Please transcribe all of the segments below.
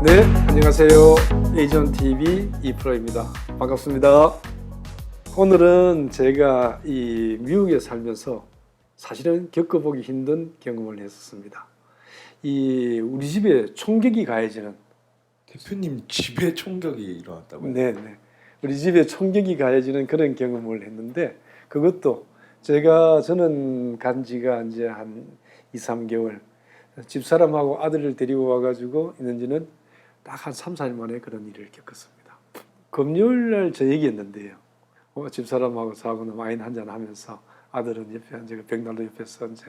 네, 안녕하세요. 에이전TV 이프로입니다. 반갑습니다. 오늘은 제가 이 미국에 살면서 사실은 겪어보기 힘든 경험을 했었습니다. 우리 집에 총격이 가해지는. 대표님 집에 총격이 일어났다고요? 네. 우리 집에 총격이 가해지는 그런 경험을 했는데, 그것도 저는 간 지가 이제 한 2, 3개월, 집사람하고 아들을 데리고 와가지고 있는지는 딱 한 3, 4일 만에 그런 일을 겪었습니다. 금요일 날 저 얘기했는데요. 집사람하고 저하고는 와인 한잔 하면서 아들은 옆에 앉아 벽난로 옆에서 이제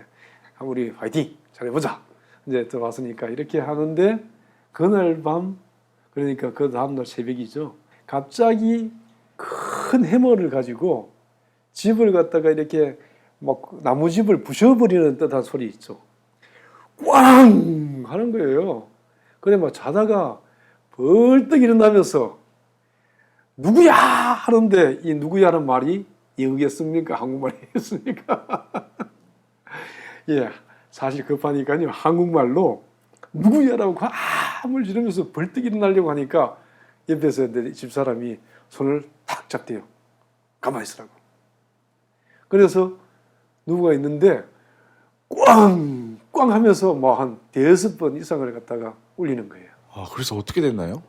우리 화이팅 잘해보자 이제 들어왔으니까 이렇게 하는데, 그날 밤, 그러니까 그 다음날 새벽이죠. 갑자기 큰 해머를 가지고 집을 갖다가 이렇게 막 나무집을 부셔버리는 듯한 소리 있죠. 꽝 하는 거예요. 그래 막 자다가 벌떡 일어나면서 누구야 하는데, 이 누구야는 말이 영어겠습니까? 한국말이겠습니까? 예, 사실 급하니까요, 한국말로 누구야라고 함을 지르면서 벌떡 일어나려고 하니까 옆에서 내 집사람이 손을 탁 잡대요. 가만히 있으라고. 그래서 누구가 있는데 꽝! 꽝 하면서 뭐 한 5번 이상을 갖다가 울리는 거예요. 아, 그래서 어떻게 됐나요?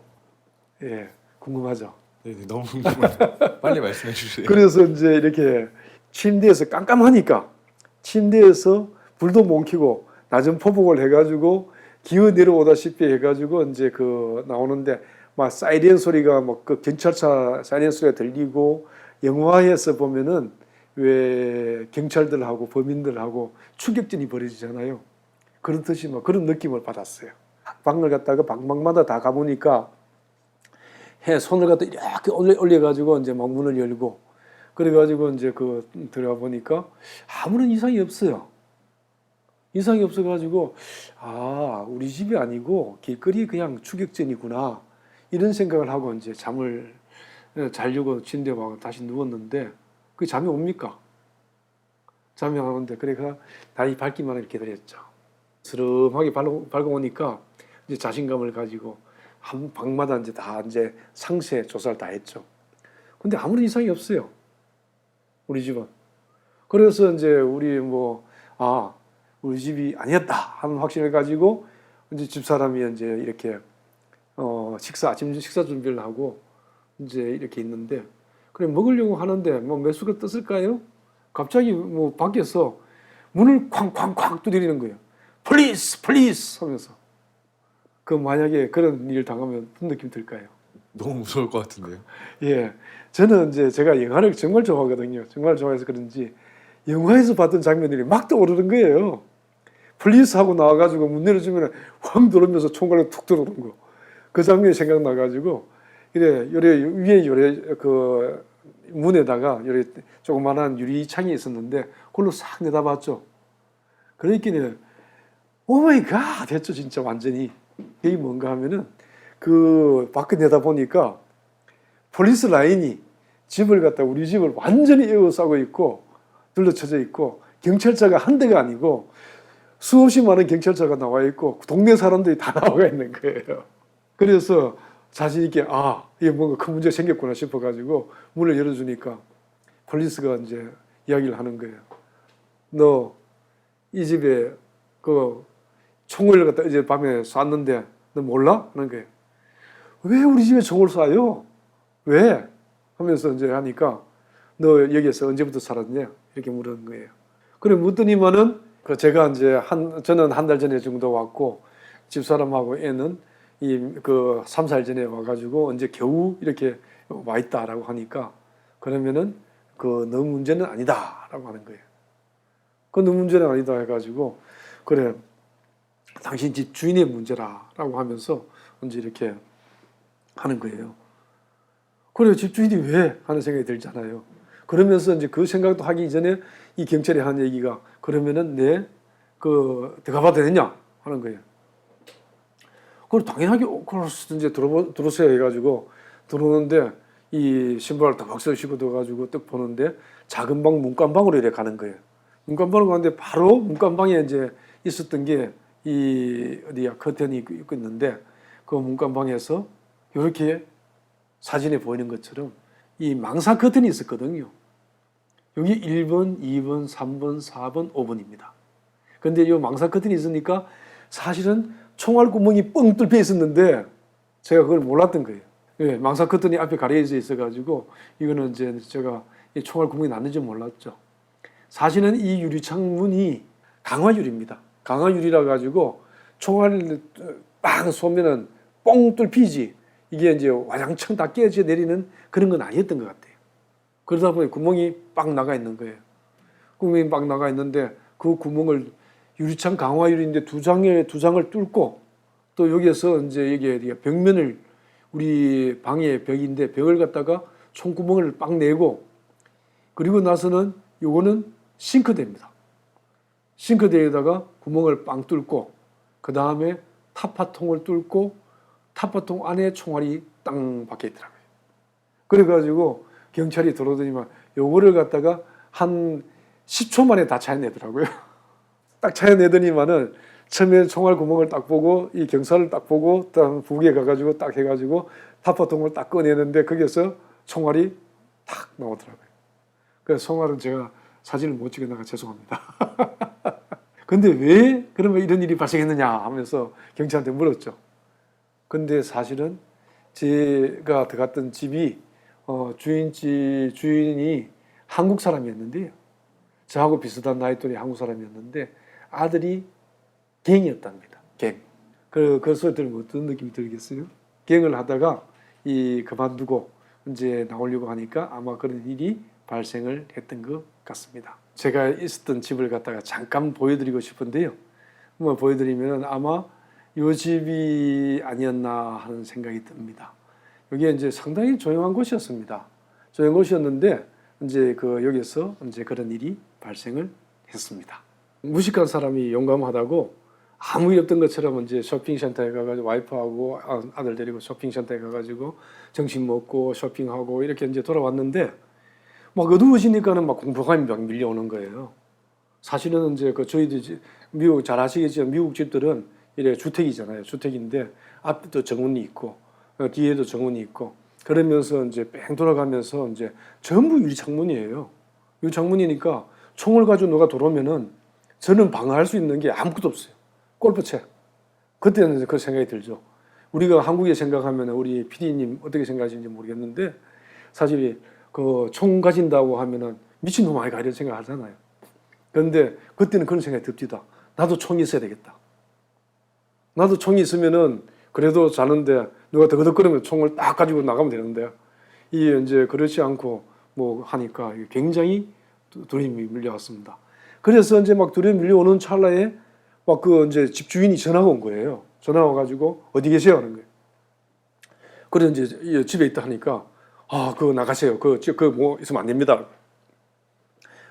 예, 궁금하죠? 네네, 너무 궁금해요. 빨리 말씀해 주세요. 그래서 이제 이렇게 침대에서 깜깜하니까 침대에서 불도 못 켜고 낮은 포복을 해가지고 기어 내려오다시피 해가지고 이제 나오는데 막 사이렌 소리가 막 그 경찰차 사이렌 소리가 들리고, 영화에서 보면은 왜 경찰들하고 범인들하고 추격전이 벌어지잖아요. 그렇듯이 막 그런 느낌을 받았어요. 방을 갖다가 방마다 다 가보니까 손을 갖다 이렇게 올려가지고 이제 막 문을 열고, 그래가지고 이제 들어가 보니까 아무런 이상이 없어요. 이상이 없어가지고, 우리 집이 아니고 길거리 그냥 추격전이구나, 이런 생각을 하고 이제 잠을 자려고 침대에 와서 다시 누웠는데, 그 잠이 옵니까? 잠이 안 오는데, 그래가 다시 밝기만을 기다렸죠. 스름하게 밝아오니까 이제 자신감을 가지고 한 방마다 이제 다 이제 상세 조사를 다 했죠. 근데 아무런 이상이 없어요, 우리 집은. 그래서 이제 우리 집이 아니었다 하는 확신을 가지고 이제 집사람이 이제 이렇게 아침 식사 준비를 하고 이제 이렇게 있는데, 그래 먹으려고 하는데 뭐 매수가 떴을까요? 갑자기 뭐 밖에서 문을 쾅쾅쾅 두드리는 거예요. 플리즈 플리즈 하면서. 만약에 그런 일 당하면 무슨 느낌 들까요? 너무 무서울 것 같은데요. 예, 저는 이제 제가 영화를 정말 좋아하거든요. 정말 좋아해서 그런지 영화에서 봤던 장면들이 막 떠오르는 거예요. 플리즈 하고 나와가지고 문 열어주면 확 들어오면서 총알로 툭 들어오는 거. 그 장면이 생각나가지고, 위에 문에다가 조그만한 유리창이 있었는데 그걸로 싹 내다봤죠. 그러니까 오 마이 갓 했죠, 진짜 완전히. 이게 뭔가 하면은 밖에 내다보니까 폴리스 라인이 우리 집을 완전히 에워싸고 있고 둘러쳐져 있고, 경찰차가 한 대가 아니고 수없이 많은 경찰차가 나와 있고 동네 사람들이 다 나와 있는 거예요. 그래서 자신 있게 이게 뭔가 큰 문제가 생겼구나 싶어가지고 문을 열어주니까 폴리스가 이제 이야기를 하는 거예요. 너 이 집에 총을 갖다 이제 밤에 쐈는데 너 몰라? 하는 거예요. 왜 우리 집에 총을 쏴요? 왜? 하면서 이제 하니까 너 여기에서 언제부터 살았냐? 이렇게 물은 거예요. 그래 묻더니만은 제가 이제 저는 한 달 전에 정도 왔고, 집사람하고 애는 3, 4일 전에 와가지고 언제 겨우 이렇게 와 있다라고 하니까, 그러면은 너 문제는 아니다라고 하는 거예요. 너 문제는 아니다 해가지고, 그래 당신 집 주인의 문제라라고 하면서 이제 이렇게 하는 거예요. 그래 집 주인이 왜 하는 생각이 들잖아요. 그러면서 이제 그 생각도 하기 전에 이 경찰이 한 얘기가, 그러면은 들어가봐도 되냐 하는 거예요. 그걸 당연하게 이제 들어오세요 해가지고 들어오는데, 이 신발을 딱 쓰시고 들어가지고 딱 보는데 작은 방 문간방으로 이렇게 가는 거예요. 문간방으로 가는데 바로 문간방에 이제 있었던 게 어디야 커튼이 있고 있는데, 그 문간방에서 이렇게 사진에 보이는 것처럼 이 망사 커튼이 있었거든요. 여기 1번, 2번, 3번, 4번, 5번입니다. 근데 이 망사 커튼이 있으니까 사실은 총알 구멍이 뻥 뚫려 있었는데 제가 그걸 몰랐던 거예요. 예, 망사 커튼이 앞에 가려져 있어가지고 이거는 이제 제가 이 총알 구멍이 났는지 몰랐죠. 사실은 이 유리창문이 강화유리입니다. 강화유리라 가지고 총알을 빵 쏘면은 뻥 뚫히지 이게 이제 와장창 다 깨져 내리는 그런 건 아니었던 것 같아요. 그러다 보니 구멍이 빵 나가 있는 거예요. 구멍이 빵 나가 있는데 그 구멍을 유리창 강화유리인데 두 장을 뚫고 또 여기에서 이제 이게 벽면을 우리 방의 벽인데 벽을 갖다가 총구멍을 빵 내고 그리고 나서는 요거는 싱크대입니다. 싱크대에다가 구멍을 빵 뚫고 그 다음에 타파통을 뚫고 타파통 안에 총알이 땅 박혀 있더라고요. 그래가지고 경찰이 들어오더니만 요거를 갖다가 한 10초 만에 다 찾아내더라고요. 딱 찾아내더니만은 처음에 총알 구멍을 딱 보고 이 경사를 딱 보고 다음 부기에 가가지고 딱 해가지고 타파통을 딱 꺼내는데 거기에서 총알이 탁 나오더라고요. 그래서 총알은 제가 사진을 못 찍어나가 죄송합니다. 근데 왜 그러면 이런 일이 발생했느냐 하면서 경찰한테 물었죠. 근데 사실은 제가 들어갔던 집이 주인이 한국 사람이었는데요. 저하고 비슷한 나이 또래 한국 사람이었는데 아들이 갱이었답니다. 갱. 그 소리 들으면 어떤 느낌이 들겠어요? 갱을 하다가 그만두고 이제 나오려고 하니까 아마 그런 일이 발생을 했던 것 같습니다. 제가 있었던 집을 갖다가 잠깐 보여드리고 싶은데요. 뭐 보여드리면 아마 이 집이 아니었나 하는 생각이 듭니다. 여기에 이제 상당히 조용한 곳이었습니다. 조용한 곳이었는데 이제 여기서 이제 그런 일이 발생을 했습니다. 무식한 사람이 용감하다고 아무 일 없던 것처럼 이제 쇼핑센터에 가가지고 와이프하고 아들 데리고 쇼핑센터에 가가지고 점심 먹고 쇼핑하고 이렇게 이제 돌아왔는데 막 어두워지니까는 막 공포감이 막 밀려오는 거예요. 사실은 이제 저희들 미국 잘 아시겠지만 미국 집들은 이래 주택이잖아요. 주택인데 앞에도 정문이 있고 뒤에도 정문이 있고 그러면서 이제 뺑 돌아가면서 이제 전부 유리창문이에요. 유리창문이니까 총을 가지고 누가 들어오면은 저는 방어할 수 있는 게 아무것도 없어요. 골프채. 그때는 그 생각이 들죠. 우리가 한국에 생각하면 우리 PD님 어떻게 생각하시는지 모르겠는데 사실 총 가진다고 하면은 미친놈 아이가 이런 생각 하잖아요. 그런데 그때는 그런 생각이 듭니다. 나도 총이 있어야 되겠다. 나도 총이 있으면은 그래도 자는데 누가 더덕거리면 총을 딱 가지고 나가면 되는데 이제 그렇지 않고 뭐 하니까 굉장히 두려움이 밀려왔습니다. 그래서 이제 막 두려움이 밀려오는 찰나에 막 이제 집주인이 전화가 온 거예요. 전화가 와가지고 어디 계세요? 하는 거예요. 그래서 이제 집에 있다 하니까 그거 나가세요. 뭐 있으면 안 됩니다.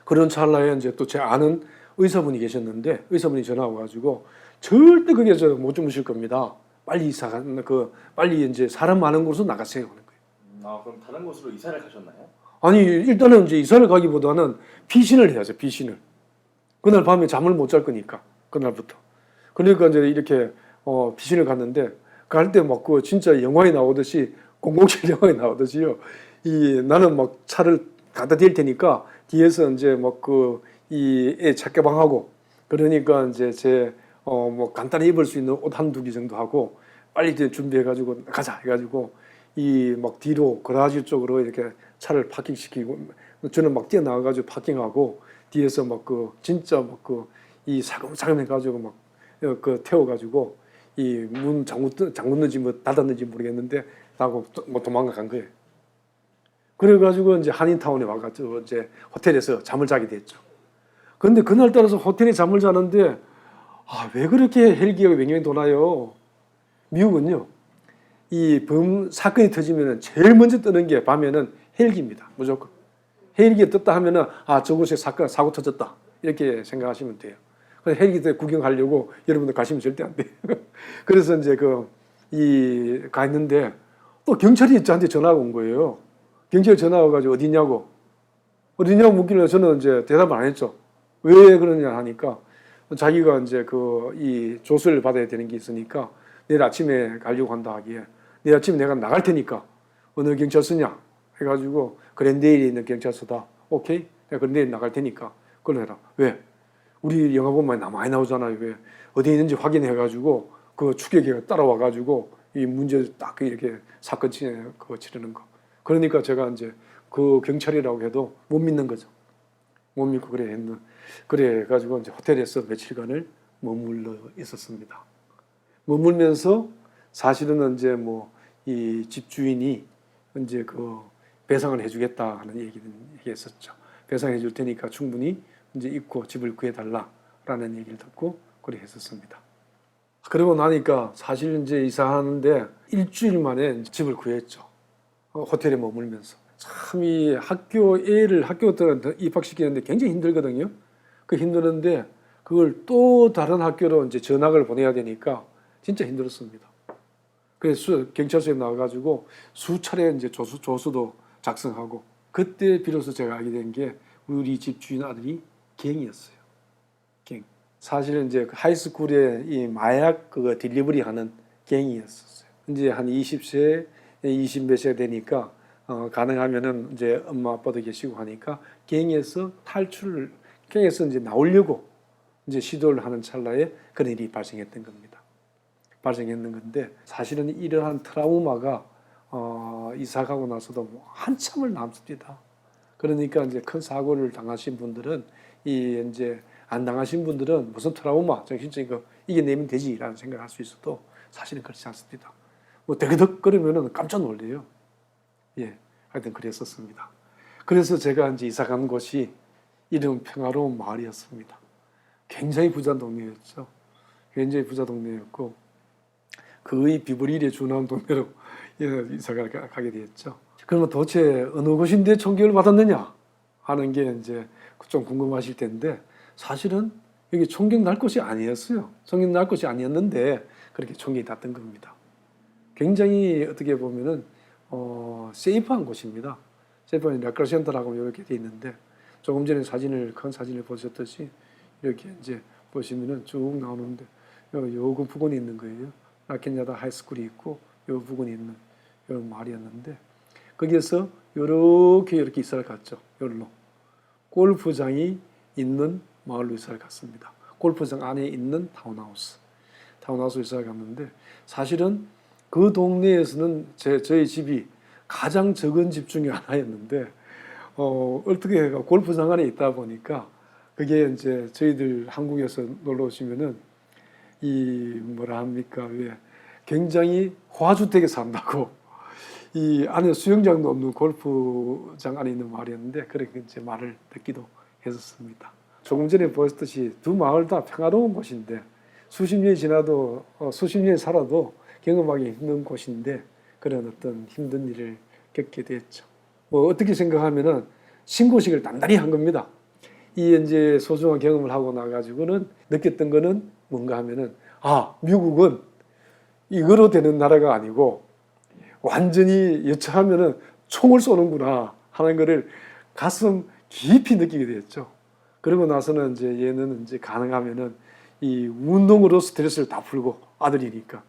그런 찰나에 이제 또 제 아는 의사분이 계셨는데 의사분이 전화 와가지고 절대 거기에 못 주무실 겁니다. 빨리 빨리 이제 사람 많은 곳으로 나가세요 하는 거예요. 그럼 다른 곳으로 이사를 가셨나요? 아니 일단은 이제 이사를 가기보다는 피신을 해야죠. 피신을. 그날 밤에 잠을 못 잘 거니까 그날부터. 그러니까 이제 이렇게 피신을 갔는데 갈 때 막 진짜 영화에 나오듯이 007 영화에 나오듯이요. 나는 막 차를 갖다 댈 테니까 뒤에서 이제 막 이 애 착개방하고 그러니까 이제 뭐 간단히 입을 수 있는 옷 한두 개 정도 하고 빨리 이제 준비해가지고 가자 해가지고 막 뒤로 그라지 쪽으로 이렇게 차를 파킹시키고 저는 막 뛰어나가가지고 파킹하고 뒤에서 막 진짜 막 이 사금사금 해가지고 막 태워가지고 이 문 잠궜는지 뭐 닫았는지 모르겠는데 나고 뭐 도망가 간 거예요. 그래가지고 이제 한인타운에 와가지고 이제 호텔에서 잠을 자게 됐죠. 그런데 그날 따라서 호텔에 잠을 자는데 왜 그렇게 헬기가 맹경이 도나요? 미국은요, 사건이 터지면 제일 먼저 뜨는 게 밤에는 헬기입니다. 무조건. 헬기가 떴다 하면은, 저곳에 사고 터졌다. 이렇게 생각하시면 돼요. 그래서 헬기 때 구경하려고 여러분들 가시면 절대 안 돼요. 그래서 이제 가 있는데 또 경찰이 저한테 전화가 온 거예요. 경찰이 전화 와가지고 어디냐고 묻길래 저는 이제 대답을 안 했죠. 왜 그러냐 하니까 자기가 이제 이 조수를 받아야 되는 게 있으니까 내일 아침에 가려고 한다 하기에 내일 아침에 내가 나갈 테니까 어느 경찰서냐 해가지고 그랜데일에 있는 경찰서다. 오케이? 내가 그랜데일 나갈 테니까 그걸 해라. 왜? 우리 영화 보면 많이 나오잖아요. 왜? 어디 있는지 확인해가지고 그 추격기가 따라와가지고 이 문제 딱 이렇게 사건 치르는 거. 그러니까 제가 이제 그 경찰이라고 해도 못 믿는 거죠. 못 믿고 그래 가지고 이제 호텔에서 며칠간을 머물러 있었습니다. 머물면서 사실은 이제 뭐 이 집주인이 이제 그 배상을 해주겠다 하는 얘기했었죠. 배상해 줄 테니까 충분히 이제 입고 집을 구해달라라는 얘기를 듣고 그래 했었습니다. 그러고 나니까 사실 이제 이사하는데 일주일 만에 집을 구했죠. 호텔에 머물면서. 참 이 학교 입학시키는데 굉장히 힘들거든요. 그 힘드는데 그걸 또 다른 학교로 이제 전학을 보내야 되니까 진짜 힘들었습니다. 그래서 경찰서에 나와가지고 수차례 이제 조수도 작성하고 그때 비로소 제가 알게 된 게 우리 집주인 아들이 갱이었어요. 갱. 사실은 이제 하이스쿨에 이 마약 그거 딜리버리 하는 갱이었었어요. 이제 한 20세, 20몇 세 되니까 가능하면은 이제 엄마 아빠도 계시고 하니까 갱에서 이제 나오려고 이제 시도를 하는 찰나에 그런 일이 발생했던 겁니다. 발생했는 건데 사실은 이러한 트라우마가 이사 가고 나서도 한참을 남습니다. 그러니까 이제 큰 사고를 당하신 분들은 이제 안 당하신 분들은 무슨 트라우마, 정신적인 거 이겨내면 되지라는 생각을 할 수 있어도 사실은 그렇지 않습니다. 뭐 대그덕거리면은 깜짝 놀래요. 예, 하여튼 그랬었습니다. 그래서 제가 이제 이사 간 곳이 이름 평화로운 마을이었습니다. 굉장히 부자 동네였죠. 굉장히 부자 동네였고 거의 비브리일에 준하는 동네로 이사가 가게 되었죠. 그러면 도대체 어느 곳인데 총격을 받았느냐 하는 게 이제 좀 궁금하실 텐데 사실은 여기 총격 날 곳이 아니었어요. 총격 날 곳이 아니었는데 그렇게 총격이 났던 겁니다. 굉장히 어떻게 보면은 세이프한 곳입니다. 세이프한 레크레이션센터라고 이렇게 돼 있는데 조금 전에 큰 사진을 보셨듯이 이렇게 이제 보시면은 쭉 나오는데 요 부근이 있는 거예요. 라켄야다 하이스쿨이 있고 요 부근이 있는 요 마을이었는데 거기에서 이렇게 이사를 갔죠. 여기로 골프장이 있는 마을로 이사를 갔습니다. 골프장 안에 있는 타운하우스 이사를 갔는데 사실은 그 동네에서는 저희 집이 가장 적은 집 중에 하나였는데 어떻게 골프장 안에 있다 보니까 그게 이제 저희들 한국에서 놀러 오시면은 이 뭐라 합니까? 왜 굉장히 화주택에 산다고 이 안에 수영장도 없는 골프장 안에 있는 마을이었는데 그렇게 이제 말을 듣기도 했었습니다. 조금 전에 보셨듯이 두 마을 다 평화로운 곳인데 수십 년이 지나도 수십 년이 살아도 경험하기 힘든 곳인데 그런 어떤 힘든 일을 겪게 됐죠. 뭐 어떻게 생각하면은 신고식을 단단히 한 겁니다. 이 이제 소중한 경험을 하고 나가지고는 느꼈던 거는 뭔가 하면은 미국은 이거로 되는 나라가 아니고 완전히 여차하면은 총을 쏘는구나 하는 거를 가슴 깊이 느끼게 됐죠. 그러고 나서는 이제 얘는 이제 가능하면은 이 운동으로 스트레스를 다 풀고 아들이니까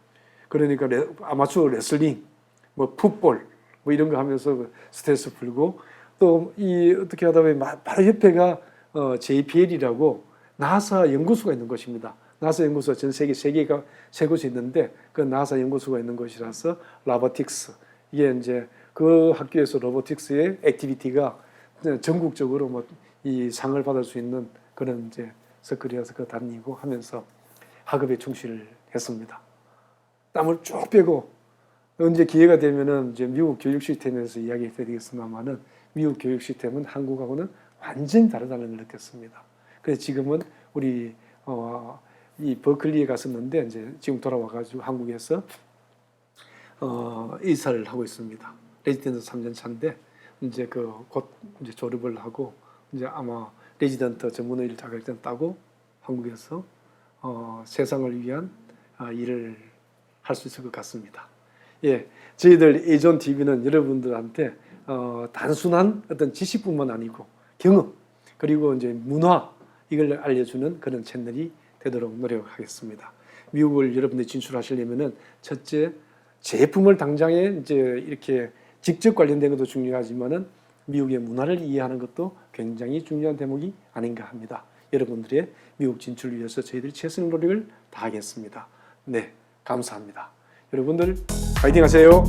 그러니까 아마추어 레슬링, 뭐 풋볼 뭐 이런 거 하면서 스트레스 풀고 또 이 어떻게 하다 보면 바로 옆에가 JPL이라고 나사 연구소가 있는 곳입니다. 나사 연구소 전 세계 세 곳이 있는데 그 나사 연구소가 있는 곳이라서 로보틱스 이게 이제 그 학교에서 로보틱스의 액티비티가 전국적으로 뭐 이 상을 받을 수 있는 그런 이제 서클이어서 그 다니고 하면서 학업에 충실을 했습니다. 땀을 쭉 빼고 언제 기회가 되면은 이제 미국 교육 시스템에서 이야기해 드리겠습니다만은 미국 교육 시스템은 한국하고는 완전히 다르다는 걸 느꼈습니다. 그래서 지금은 우리 이 버클리에 갔었는데 이제 지금 돌아와가지고 한국에서 이사를 하고 있습니다. 레지던트 3년 차인데 이제 곧 이제 졸업을 하고 이제 아마 레지던트 전문의 자격증 따고 한국에서 세상을 위한 일을 할 수 있을 것 같습니다. 예, 저희들 에이존 TV는 여러분들한테 단순한 어떤 지식뿐만 아니고 경험 그리고 이제 문화 이걸 알려주는 그런 채널이 되도록 노력하겠습니다. 미국을 여러분들이 진출하시려면은 첫째 제품을 당장에 이제 이렇게 직접 관련된 것도 중요하지만은 미국의 문화를 이해하는 것도 굉장히 중요한 대목이 아닌가 합니다. 여러분들의 미국 진출을 위해서 저희들이 최선의 노력을 다하겠습니다. 네, 감사합니다. 여러분들 파이팅 하세요.